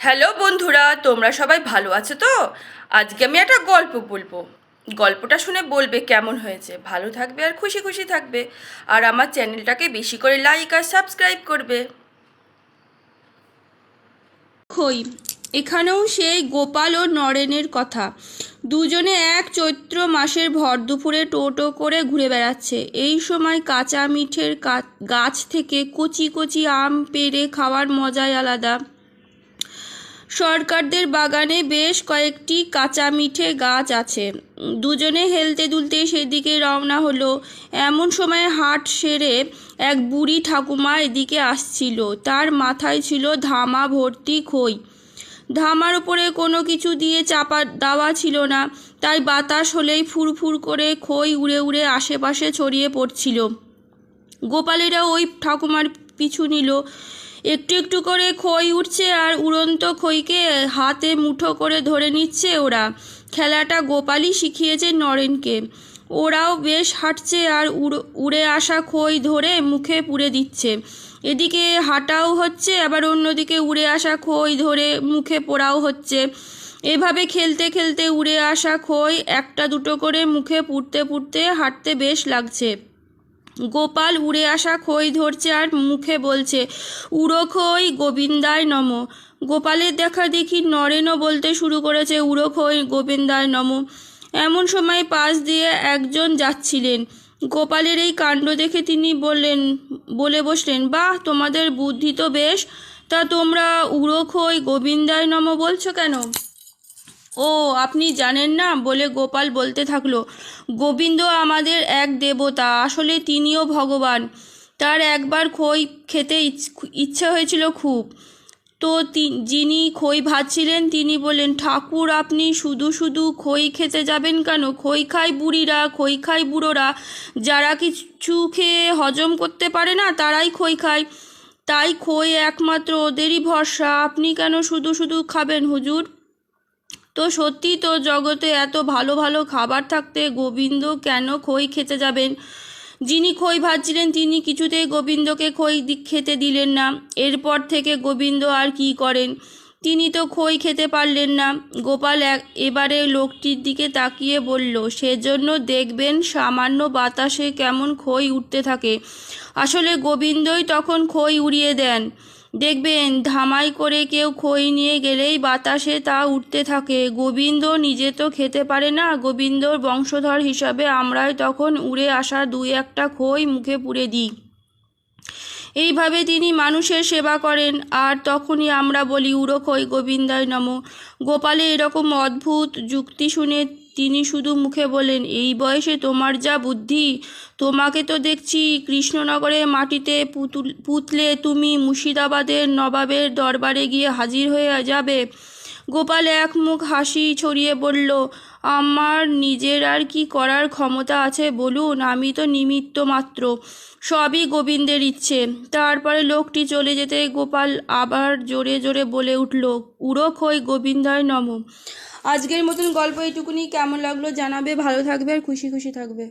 Hello বন্ধুরা, তোমরা সবাই ভালো আছো তো? আজকে আমি একটা গল্প বলবো। গল্পটা শুনে বলবে কেমন হয়েছে। ভালো থাকবে আর খুশি খুশি থাকবে। আর আমার চ্যানেলটাকে বেশি করে লাইক আর সাবস্ক্রাইব করবে। খই এখানেও সেই গোপাল ও নরেনের কথা। দুজনে এক চৈত্র মাসের ভর দুপুরে টোটো করে ঘুরে বেড়াচ্ছে। এই সময় কাঁচা মিঠের গাছ থেকে কচি কচি আম পেড়ে খাওয়ার মজাই আলাদা। সরকারদের বাগানে বেশ কয়েকটি কাঁচা মিঠে গাছ আছে। দুজনে হেলতে দুলতে সেদিকে রওনা হলো। এমন সময় হাট সেরে এক বুড়ি ঠাকুমা এদিকে আসছিল। তার মাথায় ছিল ধামা ভর্তি খই। ধামার উপরে কোনো কিছু দিয়ে চাপা দেওয়া ছিল না, তাই বাতাস হলেই ফুরফুর করে খই উড়ে উড়ে আশেপাশে ছড়িয়ে পড়ছিল। গোপালেরা ওই ঠাকুমার পিছু নিল। একটু একটু করে খই উঠছে আর উড়ন্ত খইকে হাতে মুঠো করে ধরে নিচ্ছে ওরা। খেলাটা গোপালই শিখিয়েছে নরেনকে। ওরাও বেশ হাঁটছে আর উড়ে আসা খই ধরে মুখে পুরে দিচ্ছে। এদিকে হাঁটাও হচ্ছে, আবার অন্যদিকে উড়ে আসা খই ধরে মুখে পোড়াও হচ্ছে। এভাবে খেলতে খেলতে উড়ে আসা খই একটা দুটো করে মুখে পুড়তে পুড়তে হাঁটতে বেশ লাগছে। গোপাল উড়ে আসা খই ধরছে আর মুখে বলছে, উড়ো খই গোবিন্দায় নম। গোপালের দেখা দেখি নরেনও বলতে শুরু করেছে, উড়ো খই গোবিন্দায় নম। এমন সময় পাশ দিয়ে একজন যাচ্ছিলেন। গোপালের এই কাণ্ড দেখে তিনি বলে বসলেন, বাহ, তোমাদের বুদ্ধি তো বেশ। তা তোমরা উড়ো খই গোবিন্দায় নম বলছো কেন? ও, আপনি জানেন না, বলে গোপাল বলতে থাকলো, গোবিন্দ আমাদের এক দেবতা, আসলে তিনিও ভগবান। তার একবার খই খেতে ইচ্ছে হয়েছিল খুব। তো যিনি খই ভাজছিলেন তিনি বললেন, ঠাকুর আপনি শুধু শুধু খই খেতে যাবেন কেন? খই খায় বুড়িরা, খই খায় বুড়োরা, যারা কিছু খেয়ে হজম করতে পারে না তারাই খই খায়। তাই খই একমাত্র ওদেরই ভরসা। আপনি কেন শুধু শুধু খাবেন হুজুর? তো সত্যি তো, জগতে এত ভালো ভালো খাবার থাকতে গোবিন্দ কেন খই খেতে যাবেন? যিনি খই ভাজছিলেন তিনি কিছুতেই গোবিন্দকে খই খেতে দিলেন না। এরপর থেকে গোবিন্দ আর কি করেন? তিনি তো খই খেতে পারলেন না। গোপাল এবারে লোকটির দিকে তাকিয়ে বলল, সেজন্য দেখবেন সামান্য বাতাসে কেমন খই উঠতে থাকে। আসলে গোবিন্দই তখন খই উড়িয়ে দেন। দেখবেন ধামাই করে কেউ খই নিয়ে গেলেই বাতাসে তা উঠতে থাকে। গোবিন্দ নিজে তো খেতে পারে না, গোবিন্দর বংশধর হিসাবে আমরাই তখন উড়ে আসা দুই একটা খই মুখে পুরে দিই। এইভাবে তিনি মানুষের সেবা করেন, আর তখনই আমরা বলি, উড়ো খই গোবিন্দায় নম। গোপালের এরকম অদ্ভুত যুক্তি শুনে তিনি শুধু মুখে বলেন, এই বয়সে তোমার যা বুদ্ধি! তোমাকে তো দেখছি কৃষ্ণনগরের মাটিতে পুতলে তুমি মুর্শিদাবাদের নবাবের দরবারে গিয়ে হাজির হয়ে যাবে। গোপাল এক মুখ হাসি ছড়িয়ে বলল, আমার নিজের আর কি করার ক্ষমতা আছে বলুন? আমি তো নিমিত্ত মাত্র, সবই গোবিন্দের ইচ্ছে। তারপরে লোকটি চলে যেতে গোপাল আবার জোরে জোরে বলে উঠল, উড়ো খই গোবিন্দায় নম। আজকের মতন গল্প এইটুকুনি। কেমন লাগলো জানাবে। ভালো থাকবে আর খুশি খুশি থাকবে।